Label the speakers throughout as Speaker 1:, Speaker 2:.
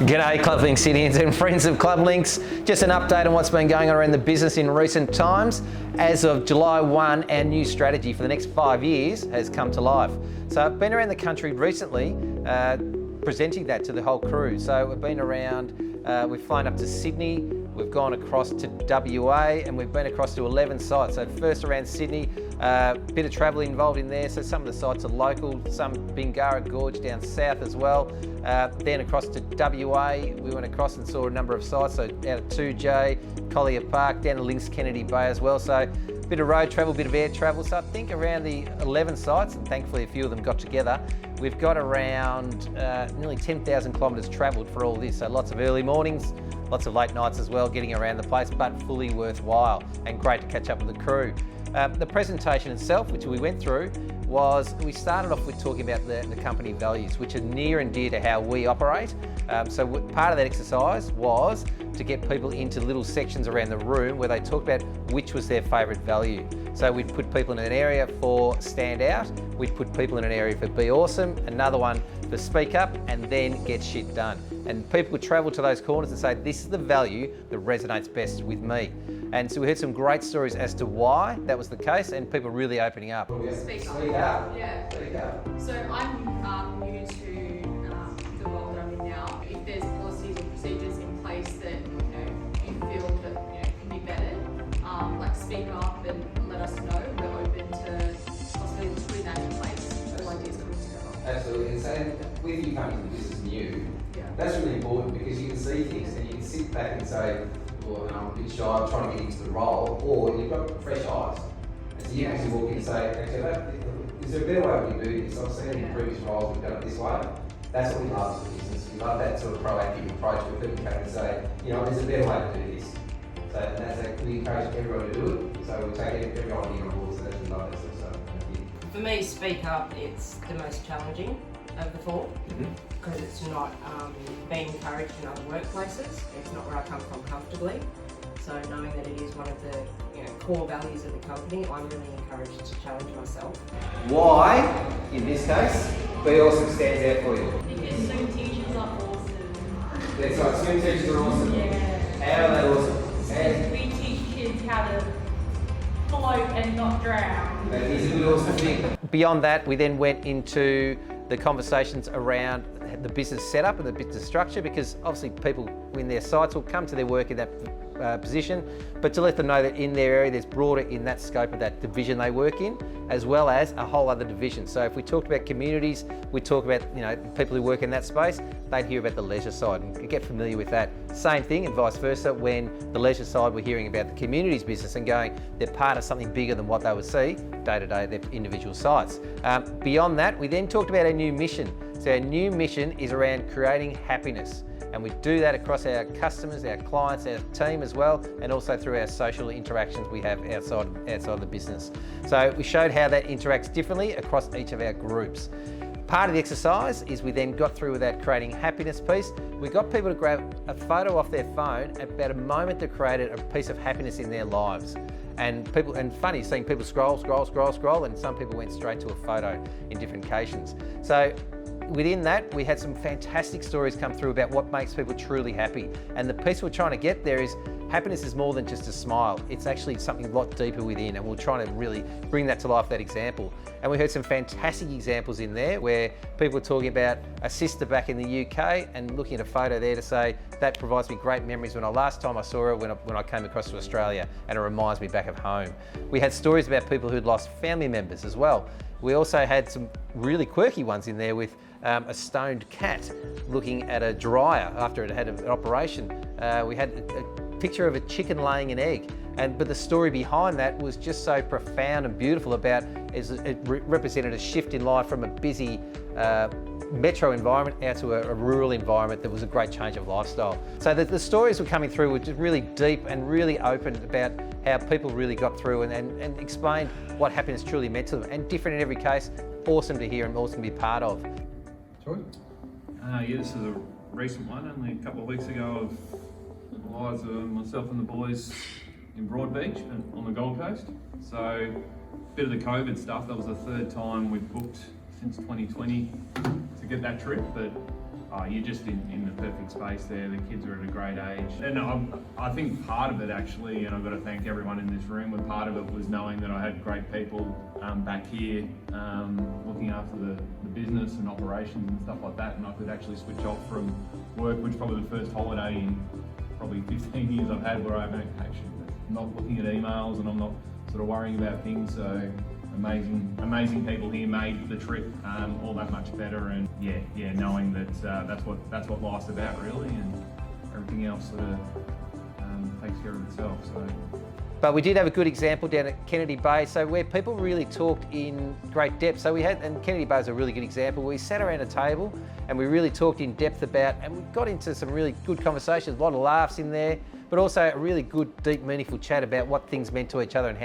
Speaker 1: G'day Clublinks Citizens and friends of Clublinks. Just an update on what's been going on around the business in recent times. As of July 1, our new strategy for the next 5 years has come to life. So I've been around the country recently presenting that to the whole crew. So we've been around, we've flown up to Sydney, we've gone across to WA, and we've been across to 11 sites. So first around Sydney, bit of travel involved in there. So some of the sites are local, some Bingara Gorge down south as well. Then across to WA, we went across and saw a number of sites. So out of 2J, Collier Park, down to Links Kennedy Bay as well. So a bit of road travel, a bit of air travel. So I think around the 11 sites, and thankfully a few of them got together, we've got around nearly 10,000 kilometres travelled for all this. So lots of early mornings, lots of late nights as well, getting around the place, but fully worthwhile and great to catch up with the crew. The presentation itself, which we went through, was we started off with talking about the company values, which are near and dear to how we operate. So part of that exercise was to get people into little sections around the room where they talked about which was their favourite value. So we'd put people in an area for stand out, we'd put people in an area for be awesome, another one for speak up, and then get shit done. And people would travel to those corners and say, this is the value that resonates best with me. And so we heard some great stories as to why that was the case, and people really opening up.
Speaker 2: Speak up.
Speaker 3: Yeah.
Speaker 2: Speak up.
Speaker 3: So I'm new to the role that I'm in now. If there's policies or procedures in place that you feel that can be bettered, like speak up and let us know. We're open to possibly putting that in place. All ideas coming together.
Speaker 2: Absolutely. And so with you coming to the business new,
Speaker 3: Yeah.
Speaker 2: that's really important because you can see things and you can sit back and say, well, I'm a bit shy, I'm trying to get into the role, or you've got fresh eyes. And so you can walk in and say, actually, is there a better way we can do this? I've seen it in previous roles, we've done it this way. That's what we love as a business. We love that sort of proactive approach where people come and say, there's a better way to do this. So and that's we encourage everyone to do it. So we take everyone in on board, so that's we love that sort of stuff.
Speaker 4: For me, speak up, it's the most challenging of the four, because it's not being encouraged in other workplaces. It's not where I come from comfortably. So knowing that it is one of the core values of the company, I'm really encouraged to challenge myself.
Speaker 1: Why, in this case, be awesome stands out for you?
Speaker 5: Because swim teachers are awesome.
Speaker 1: That's right, swim teachers are awesome.
Speaker 5: Yeah.
Speaker 1: How are they awesome?
Speaker 5: Because we teach kids how to float and not drown.
Speaker 1: That is a good awesome thing. Beyond that, we then went into the conversations around the business setup and the business structure, because obviously people in their sites will come to their work in that position, but to let them know that in their area there's broader in that scope of that division they work in, as well as a whole other division. So if we talked about communities, we talk about people who work in that space, they'd hear about the leisure side and get familiar with that. Same thing and vice versa, when the leisure side were hearing about the communities business and going, they're part of something bigger than what they would see day to day at their individual sites. Beyond that, we then talked about our new mission. So our new mission is around creating happiness. And we do that across our customers, our clients, our team as well, and also through our social interactions we have outside of the business. So we showed how that interacts differently across each of our groups. Part of the exercise is we then got through with that creating happiness piece. We got people to grab a photo off their phone about a moment that created a piece of happiness in their lives. And funny seeing people scroll, and some people went straight to a photo in different occasions. So within that, we had some fantastic stories come through about what makes people truly happy. And the piece we're trying to get there is happiness is more than just a smile. It's actually something a lot deeper within, and we're trying to really bring that to life, that example. And we heard some fantastic examples in there where people were talking about a sister back in the UK and looking at a photo there to say, that provides me great memories when last time I saw her when I came across to Australia, and it reminds me back of home. We had stories about people who'd lost family members as well. We also had some really quirky ones in there with a stoned cat looking at a dryer after it had an operation. We had a picture of a chicken laying an egg, but the story behind that was just so profound and beautiful about it represented a shift in life from a busy metro environment out to a rural environment that was a great change of lifestyle. So the stories were coming through were just really deep and really open about how people really got through and explained what happiness truly meant to them, and different in every case. Awesome to hear and awesome to be part of.
Speaker 2: Troy?
Speaker 6: Yeah, this is a recent one, only a couple of weeks ago of Eliza, myself and the boys in Broadbeach on the Gold Coast. So a bit of the COVID stuff, that was the third time we've booked since 2020 to get that trip, but you're just in the perfect space there. The kids are at a great age. And I think part of it actually, and I've got to thank everyone in this room, but part of it was knowing that I had great people back here looking after the business and operations and stuff like that, and I could actually switch off from work, which is probably the first holiday in probably 15 years I've had where I'm actually not looking at emails and I'm not sort of worrying about things. So amazing people here made the trip all that much better, and knowing that that's what life's about really, and everything else sort of takes care of itself. So.
Speaker 1: But we did have a good example down at Kennedy Bay, so where people really talked in great depth. So we had, and Kennedy Bay is a really good example, we sat around a table and we really talked in depth about, and we got into some really good conversations, a lot of laughs in there, but also a really good, deep, meaningful chat about what things meant to each other and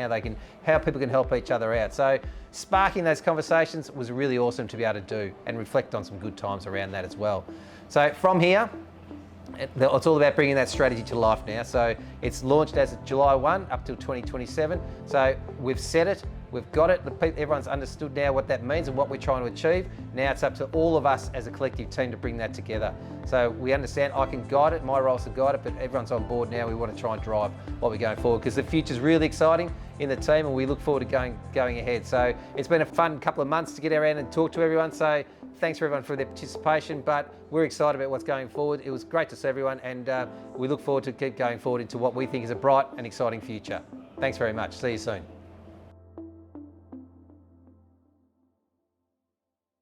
Speaker 1: how people can help each other out. So sparking those conversations was really awesome to be able to do and reflect on some good times around that as well. So from here, it's all about bringing that strategy to life now. So it's launched as of July 1 up till 2027. So we've set it, we've got it, everyone's understood now what that means and what we're trying to achieve. Now it's up to all of us as a collective team to bring that together. So we understand I can guide it, my role is to guide it, but everyone's on board now. We want to try and drive what we're going forward because the future's really exciting in the team and we look forward to going ahead. So it's been a fun couple of months to get around and talk to everyone. So thanks for everyone for their participation, but we're excited about what's going forward. It was great to see everyone, and we look forward to keep going forward into what we think is a bright and exciting future. Thanks very much. See you soon.